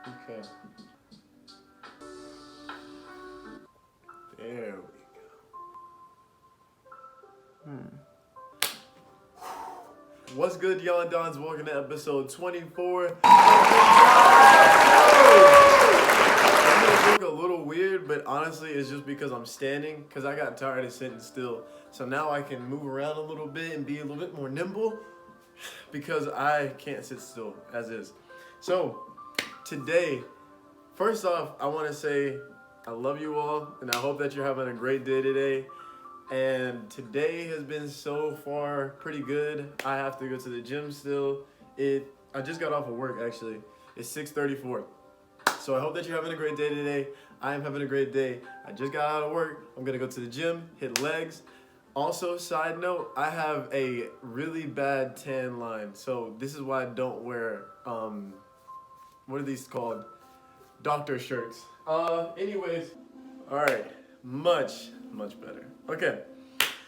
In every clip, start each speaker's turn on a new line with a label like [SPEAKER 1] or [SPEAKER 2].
[SPEAKER 1] Okay. There we go. What's good, y'all? Dons? Welcome to episode 24. It look a little weird, but honestly, it's just because I'm standing, because I got tired of sitting still. So now I can move around a little bit and be a little bit more nimble, because I can't sit still as is. So today, first off, I want to say I love you all, and I hope that you're having a great day today. And today has been so far pretty good. I have to go to the gym still. I just got off of work actually. It's 6:34. So I hope that you're having a great day today. I am having a great day. I just got out of work. I'm gonna go to the gym, hit legs. Also, side note, I have a really bad tan line. So this is why I don't wear, what are these called? Doctor shirts. Anyways, all right, much better. Okay,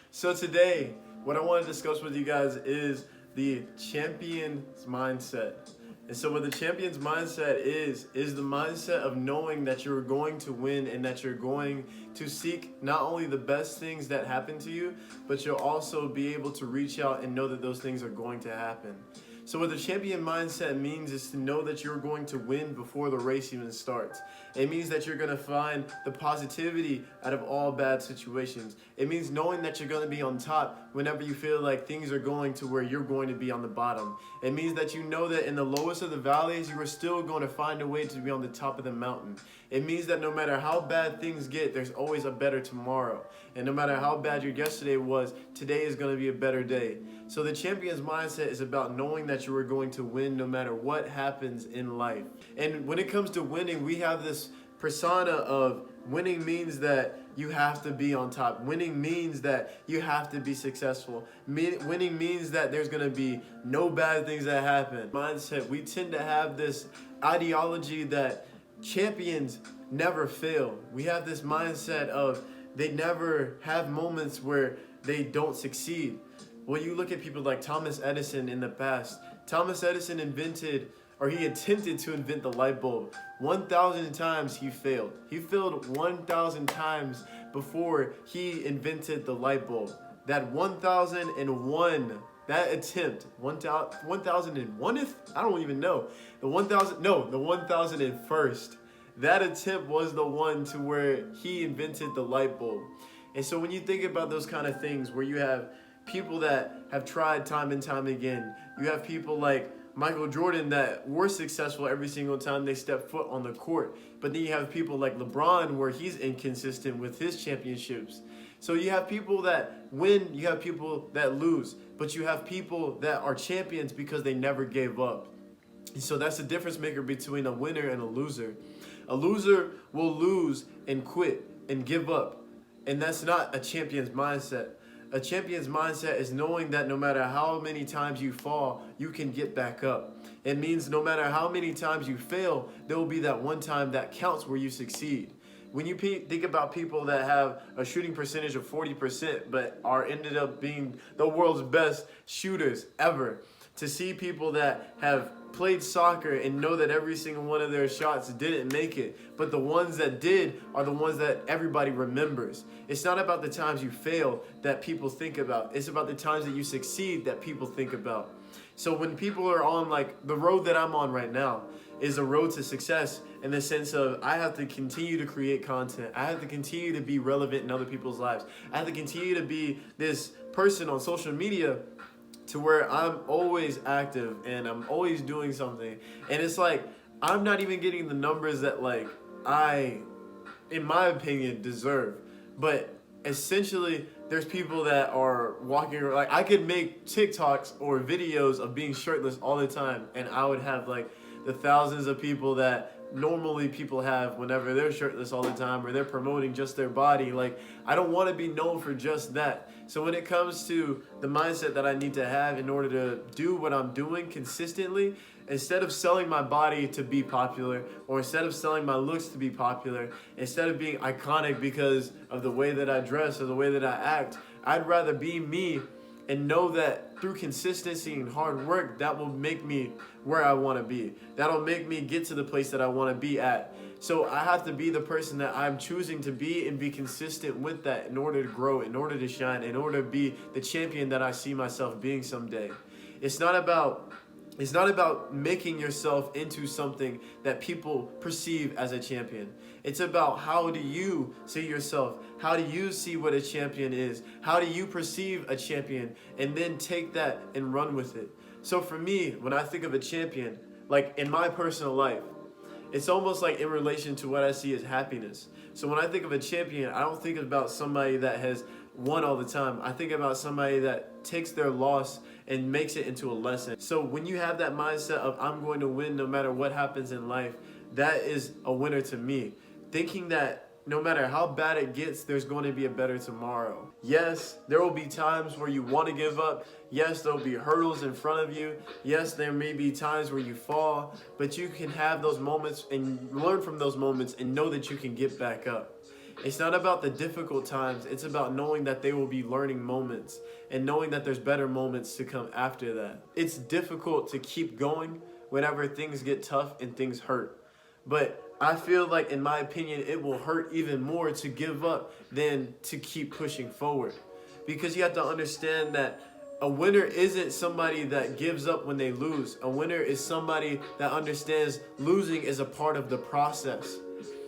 [SPEAKER 1] so today, what I want to discuss with you guys is the champion's mindset. And so what the champion's mindset is the mindset of knowing that you're going to win and that you're going to seek not only the best things that happen to you, but you'll also be able to reach out and know that those things are going to happen. So what the champion mindset means is to know that you're going to win before the race even starts. It means that you're going to find the positivity out of all bad situations. It means knowing that you're going to be on top whenever you feel like things are going to where you're going to be on the bottom. It means that you know that in the lowest of the valleys, you are still going to find a way to be on the top of the mountain. It means that no matter how bad things get, there's always a better tomorrow. And no matter how bad your yesterday was, today is going to be a better day. So the champion's mindset is about knowing that you are going to win no matter what happens in life. And when it comes to winning, we have this persona of winning means that you have to be on top. Winning means that you have to be successful. Winning means that there's going to be no bad things that happen. Mindset, we tend to have this ideology that champions never fail. We have this mindset of they never have moments where they don't succeed. Well, you look at people like Thomas Edison in the past. Thomas Edison he attempted to invent the light bulb. 1,000 times he failed. He failed 1,000 times before he invented the light bulb. That 1,001, that attempt, 1,001th? I don't even know. The 1,001st. That attempt was the one to where he invented the light bulb. And so when you think about those kind of things where you have people that have tried time and time again, you have people like Michael Jordan that were successful every single time they step foot on the court. But then you have people like LeBron where he's inconsistent with his championships. So you have people that win, you have people that lose, but you have people that are champions because they never gave up. And so that's the difference maker between a winner and a loser. A loser will lose and quit and give up. And that's not a champion's mindset. A champion's mindset is knowing that no matter how many times you fall, you can get back up. It means no matter how many times you fail, there will be that one time that counts where you succeed. When you think about people that have a shooting percentage of 40% but are ended up being the world's best shooters ever, to see people that have played soccer and know that every single one of their shots didn't make it, but the ones that did are the ones that everybody remembers. It's not about the times you fail that people think about. It's about the times that you succeed that people think about. So when people are on, like, the road that I'm on right now is a road to success in the sense of I have to continue to create content. I have to continue to be relevant in other people's lives. I have to continue to be this person on social media to where I'm always active and I'm always doing something. And it's like, I'm not even getting the numbers that like I, in my opinion, deserve. But essentially, there's people that are walking around, like I could make TikToks or videos of being shirtless all the time and I would have like the thousands of people that normally people have whenever they're shirtless all the time or they're promoting just their body. Like, I don't want to be known for just that. So when it comes to the mindset that I need to have in order to do what I'm doing consistently, instead of selling my body to be popular, or instead of selling my looks to be popular, instead of being iconic because of the way that I dress or the way that I act, I'd rather be me and know that through consistency and hard work, that will make me where I want to be. That'll make me get to the place that I want to be at. So I have to be the person that I'm choosing to be and be consistent with that in order to grow, in order to shine, in order to be the champion that I see myself being someday. It's not about making yourself into something that people perceive as a champion. It's about how do you see yourself? How do you see what a champion is? How do you perceive a champion? And then take that and run with it. So for me, when I think of a champion, like in my personal life, it's almost like in relation to what I see as happiness. So when I think of a champion, I don't think about somebody that has won all the time. I think about somebody that takes their loss and makes it into a lesson. So when you have that mindset of I'm going to win no matter what happens in life, that is a winner to me. Thinking that no matter how bad it gets, there's going to be a better tomorrow. Yes, there will be times where you want to give up. Yes, there will be hurdles in front of you. Yes, there may be times where you fall, but you can have those moments and learn from those moments and know that you can get back up. It's not about the difficult times. It's about knowing that they will be learning moments and knowing that there's better moments to come after that. It's difficult to keep going whenever things get tough and things hurt. But I feel like, in my opinion, it will hurt even more to give up than to keep pushing forward. Because you have to understand that a winner isn't somebody that gives up when they lose. A winner is somebody that understands losing is a part of the process.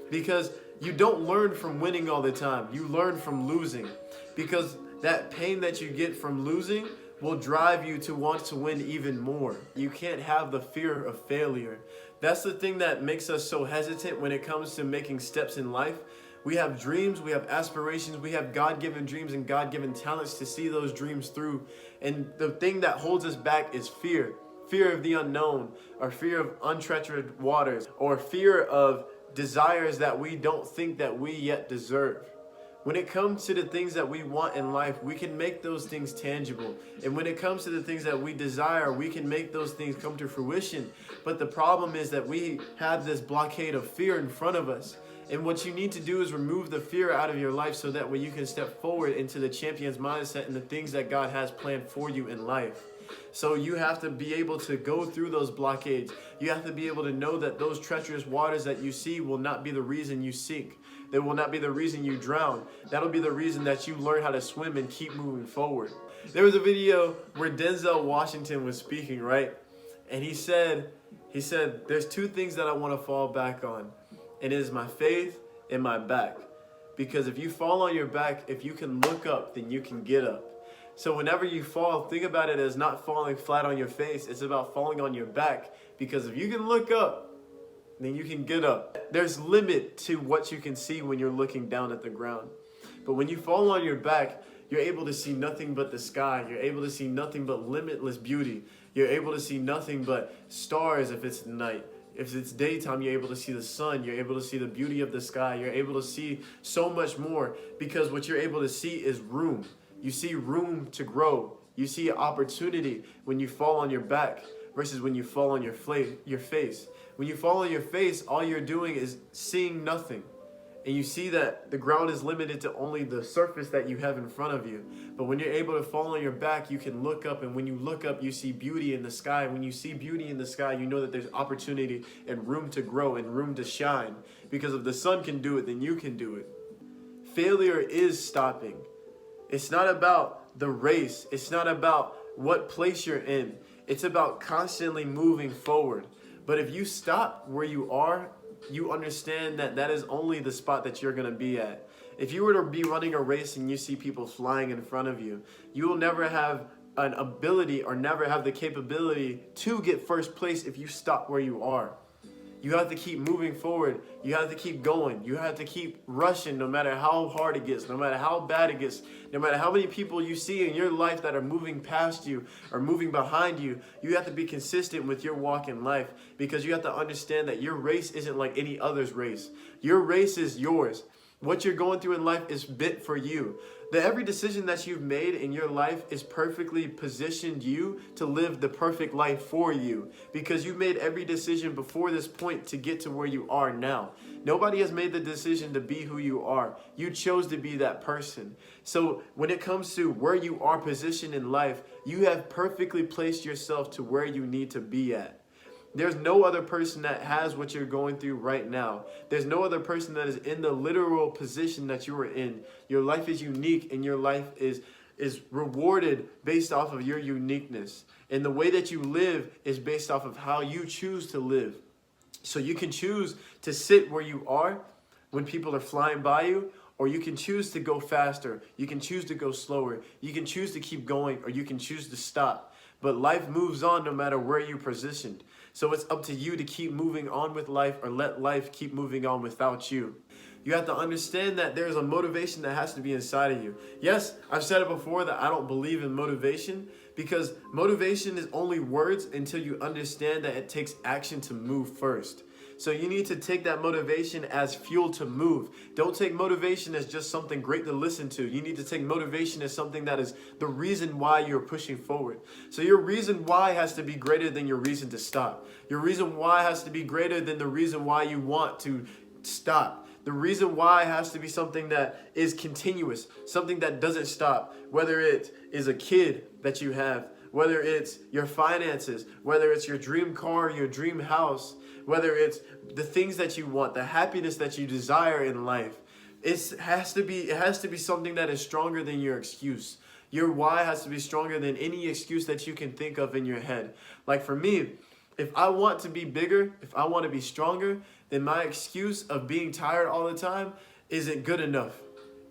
[SPEAKER 1] Because you don't learn from winning all the time. You learn from losing. Because that pain that you get from losing will drive you to want to win even more. You can't have the fear of failure. That's the thing that makes us so hesitant when it comes to making steps in life. We have dreams, we have aspirations, we have God-given dreams and God-given talents to see those dreams through. And the thing that holds us back is fear. Fear of the unknown, or fear of untreacherous waters, or fear of desires that we don't think that we yet deserve. When it comes to the things that we want in life, we can make those things tangible. And when it comes to the things that we desire, we can make those things come to fruition. But the problem is that we have this blockade of fear in front of us. And what you need to do is remove the fear out of your life so that way you can step forward into the champion's mindset and the things that God has planned for you in life. So you have to be able to go through those blockades. You have to be able to know that those treacherous waters that you see will not be the reason you sink. They will not be the reason you drown. That'll be the reason that you learn how to swim and keep moving forward. There was a video where Denzel Washington was speaking, right? And he said, there's two things that I want to fall back on. And it is my faith and my back. Because if you fall on your back, if you can look up, then you can get up. So whenever you fall, think about it as not falling flat on your face. It's about falling on your back. Because if you can look up, then you can get up. There's limit to what you can see when you're looking down at the ground. But when you fall on your back, you're able to see nothing but the sky. You're able to see nothing but limitless beauty. You're able to see nothing but stars if it's night. If it's daytime, you're able to see the sun. You're able to see the beauty of the sky. You're able to see so much more because what you're able to see is room. You see room to grow. You see opportunity when you fall on your back versus when you fall on your face. When you fall on your face, all you're doing is seeing nothing. And you see that the ground is limited to only the surface that you have in front of you. But when you're able to fall on your back, you can look up. And when you look up, you see beauty in the sky. When you see beauty in the sky, you know that there's opportunity and room to grow and room to shine. Because if the sun can do it, then you can do it. Failure is stopping. It's not about the race. It's not about what place you're in. It's about constantly moving forward. But if you stop where you are, you understand that that is only the spot that you're going to be at. If you were to be running a race and you see people flying in front of you, you will never have an ability or never have the capability to get first place if you stop where you are. You have to keep moving forward. You have to keep going. You have to keep rushing no matter how hard it gets, no matter how bad it gets, no matter how many people you see in your life that are moving past you or moving behind you. You have to be consistent with your walk in life because you have to understand that your race isn't like any other's race. Your race is yours. What you're going through in life is meant for you. Every decision that you've made in your life is perfectly positioned you to live the perfect life for you, because you made every decision before this point to get to where you are now. Nobody has made the decision to be who you are. You chose to be that person. So when it comes to where you are positioned in life, you have perfectly placed yourself to where you need to be at. There's no other person that has what you're going through right now. There's no other person that is in the literal position that you are in. Your life is unique, and your life is rewarded based off of your uniqueness. And the way that you live is based off of how you choose to live. So you can choose to sit where you are when people are flying by you, or you can choose to go faster. You can choose to go slower. You can choose to keep going, or you can choose to stop. But life moves on no matter where you're positioned. So it's up to you to keep moving on with life, or let life keep moving on without you. You have to understand that there's a motivation that has to be inside of you. Yes, I've said it before that I don't believe in motivation, because motivation is only words until you understand that it takes action to move first. So you need to take that motivation as fuel to move. Don't take motivation as just something great to listen to. You need to take motivation as something that is the reason why you're pushing forward. So your reason why has to be greater than your reason to stop. Your reason why has to be greater than the reason why you want to stop. The reason why has to be something that is continuous, something that doesn't stop, whether it is a kid that you have, whether it's your finances, whether it's your dream car, your dream house, whether it's the things that you want, the happiness that you desire in life. It has to be something that is stronger than your excuse. Your why has to be stronger than any excuse that you can think of in your head. Like for me, if I want to be bigger, if I want to be stronger, then my excuse of being tired all the time isn't good enough.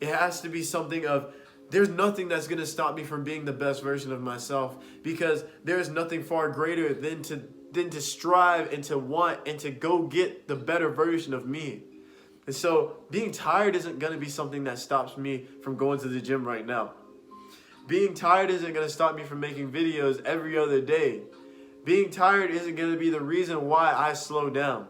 [SPEAKER 1] It has to be something of, there's nothing that's going to stop me from being the best version of myself, because there's nothing far greater than to strive and to want and to go get the better version of me. And so being tired isn't going to be something that stops me from going to the gym right now. Being tired isn't going to stop me from making videos every other day. Being tired isn't going to be the reason why I slow down.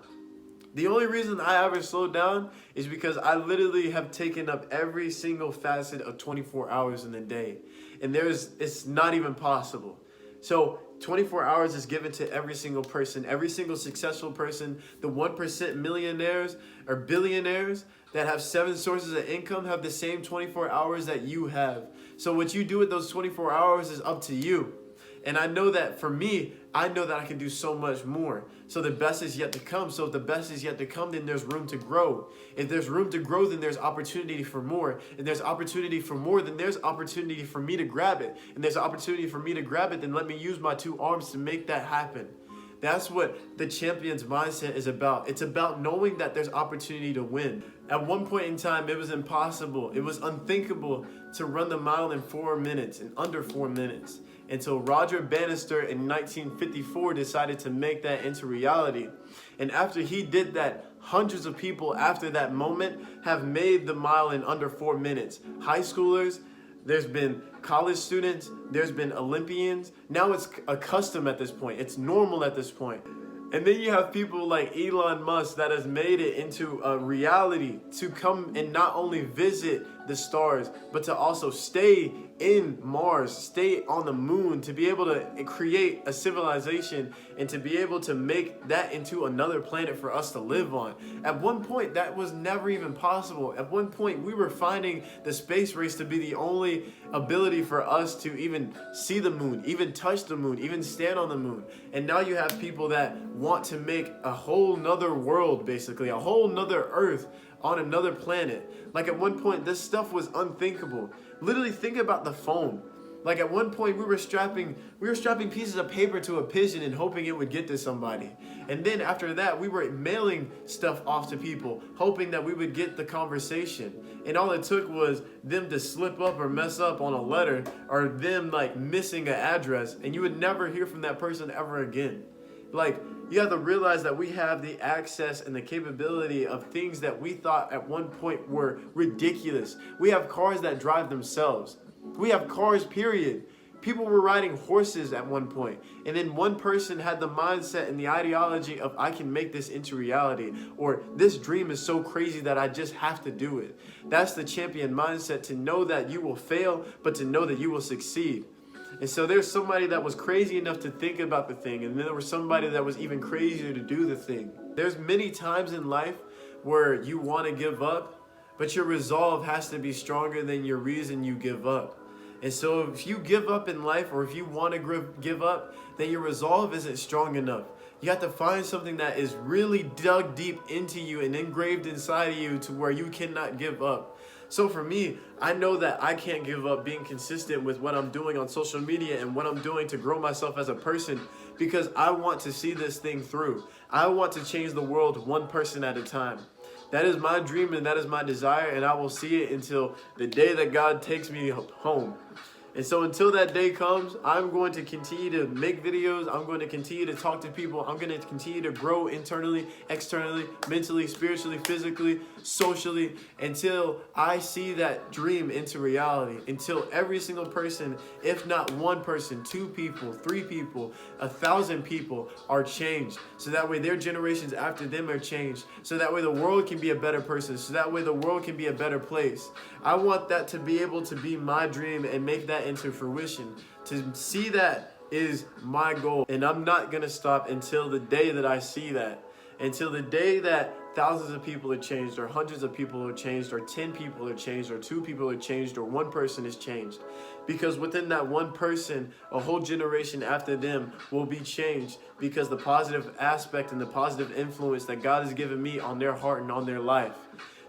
[SPEAKER 1] The only reason I ever slow down is because I literally have taken up every single facet of 24 hours in the day. And it's not even possible. So 24 hours is given to every single person, every single successful person. The 1% millionaires or billionaires that have 7 sources of income have the same 24 hours that you have. So what you do with those 24 hours is up to you. And I know that for me, I know that I can do so much more. So the best is yet to come. So if the best is yet to come, then there's room to grow. If there's room to grow, then there's opportunity for more. If there's opportunity for more, then there's opportunity for me to grab it. And there's opportunity for me to grab it, then let me use my 2 arms to make that happen. That's what the champion's mindset is about. It's about knowing that there's opportunity to win. At one point in time, it was impossible. It was unthinkable to run the mile in 4 minutes, in under 4 minutes, until Roger Bannister in 1954 decided to make that into reality. And after he did that, hundreds of people after that moment have made the mile in under 4 minutes. High schoolers, there's been college students, there's been Olympians. Now it's a custom at this point. It's normal at this point. And then you have people like Elon Musk that has made it into a reality to come and not only visit the stars, but to also stay in Mars, stay on the moon, to be able to create a civilization and to be able to make that into another planet for us to live on. At one point, that was never even possible. At one point, we were finding the space race to be the only ability for us to even see the moon, even touch the moon, even stand on the moon. And now you have people that want to make a whole nother world, basically, a whole nother Earth on another planet. Like at one point, this stuff was unthinkable. Literally think about the phone. Like at one point we were strapping pieces of paper to a pigeon and hoping it would get to somebody. And then after that we were mailing stuff off to people, hoping that we would get the conversation. And all it took was them to slip up or mess up on a letter, or them like missing an address, and you would never hear from that person ever again. Like, you have to realize that we have the access and the capability of things that we thought at one point were ridiculous. We have cars that drive themselves. We have cars, period. People were riding horses at one point, and then one person had the mindset and the ideology of, I can make this into reality, or this dream is so crazy that I just have to do it. That's the champion mindset, to know that you will fail, but to know that you will succeed. And so there's somebody that was crazy enough to think about the thing, and then there was somebody that was even crazier to do the thing. There's many times in life where you want to give up, but your resolve has to be stronger than your reason you give up. And so if you give up in life, or if you want to give up, then your resolve isn't strong enough. You have to find something that is really dug deep into you and engraved inside of you to where you cannot give up. So for me, I know that I can't give up being consistent with what I'm doing on social media and what I'm doing to grow myself as a person, because I want to see this thing through. I want to change the world one person at a time. That is my dream and that is my desire, and I will see it until the day that God takes me home. And so until that day comes, I'm going to continue to make videos. I'm going to continue to talk to people. I'm going to continue to grow internally, externally, mentally, spiritually, physically, socially, until I see that dream into reality. Until every single person, if not one person, 2 people, 3 people, 1,000 people are changed. So that way their generations after them are changed. So that way the world can be a better person. So that way the world can be a better place. I want that to be able to be my dream and make that into fruition. To see that is my goal, and I'm not gonna stop until the day that I see that. Until the day that thousands of people are changed, or hundreds of people are changed, or 10 people are changed, or 2 people are changed, or 1 person is changed. Because within that 1 person, a whole generation after them will be changed, because the positive aspect and the positive influence that God has given me on their heart and on their life.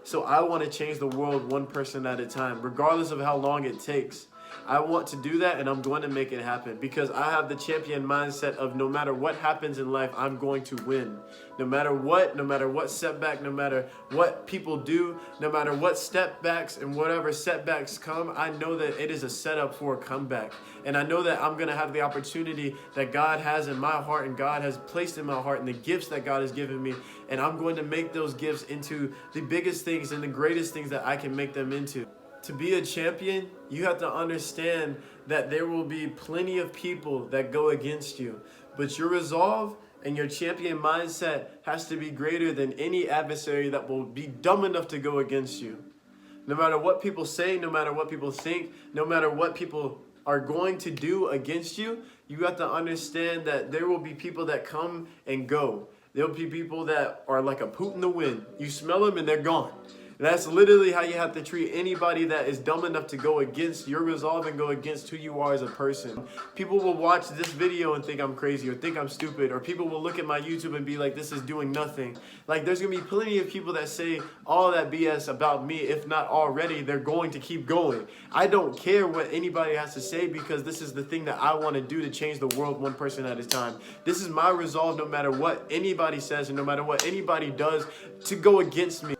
[SPEAKER 1] So I want to change the world 1 person at a time, regardless of how long it takes. I want to do that, and I'm going to make it happen, because I have the champion mindset of no matter what happens in life, I'm going to win. No matter what setback, no matter what people do, no matter what stepbacks and whatever setbacks come, I know that it is a setup for a comeback. And I know that I'm going to have the opportunity that God has in my heart and God has placed in my heart, and the gifts that God has given me. And I'm going to make those gifts into the biggest things and the greatest things that I can make them into. To be a champion, you have to understand that there will be plenty of people that go against you. But your resolve and your champion mindset has to be greater than any adversary that will be dumb enough to go against you. No matter what people say, no matter what people think, no matter what people are going to do against you, you have to understand that there will be people that come and go. There'll be people that are like a poot in the wind. You smell them and they're gone. That's literally how you have to treat anybody that is dumb enough to go against your resolve and go against who you are as a person. People will watch this video and think I'm crazy or think I'm stupid, or people will look at my YouTube and be like, this is doing nothing. Like, there's going to be plenty of people that say all that BS about me. If not already, they're going to keep going. I don't care what anybody has to say, because this is the thing that I want to do to change the world 1 person at a time. This is my resolve, no matter what anybody says and no matter what anybody does to go against me.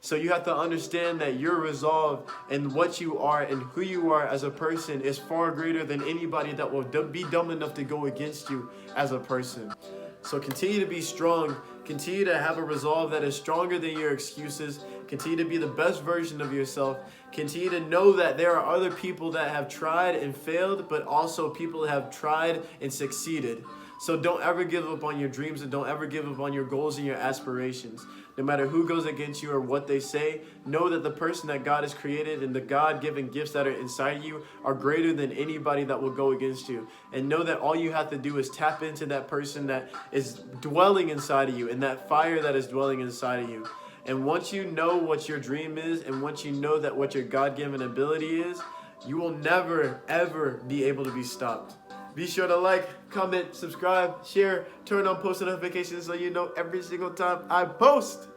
[SPEAKER 1] So you have to understand that your resolve and what you are and who you are as a person is far greater than anybody that will be dumb enough to go against you as a person. So continue to be strong. Continue to have a resolve that is stronger than your excuses. Continue to be the best version of yourself. Continue to know that there are other people that have tried and failed, but also people that have tried and succeeded. So don't ever give up on your dreams, and don't ever give up on your goals and your aspirations. No matter who goes against you or what they say, know that the person that God has created and the God-given gifts that are inside you are greater than anybody that will go against you. And know that all you have to do is tap into that person that is dwelling inside of you and that fire that is dwelling inside of you. And once you know what your dream is, and once you know that what your God-given ability is, you will never, ever be able to be stopped. Be sure to like, comment, subscribe, share, turn on post notifications so you know every single time I post.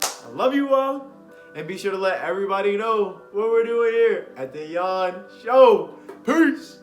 [SPEAKER 1] I love you all. And be sure to let everybody know what we're doing here at the YON Show. Peace.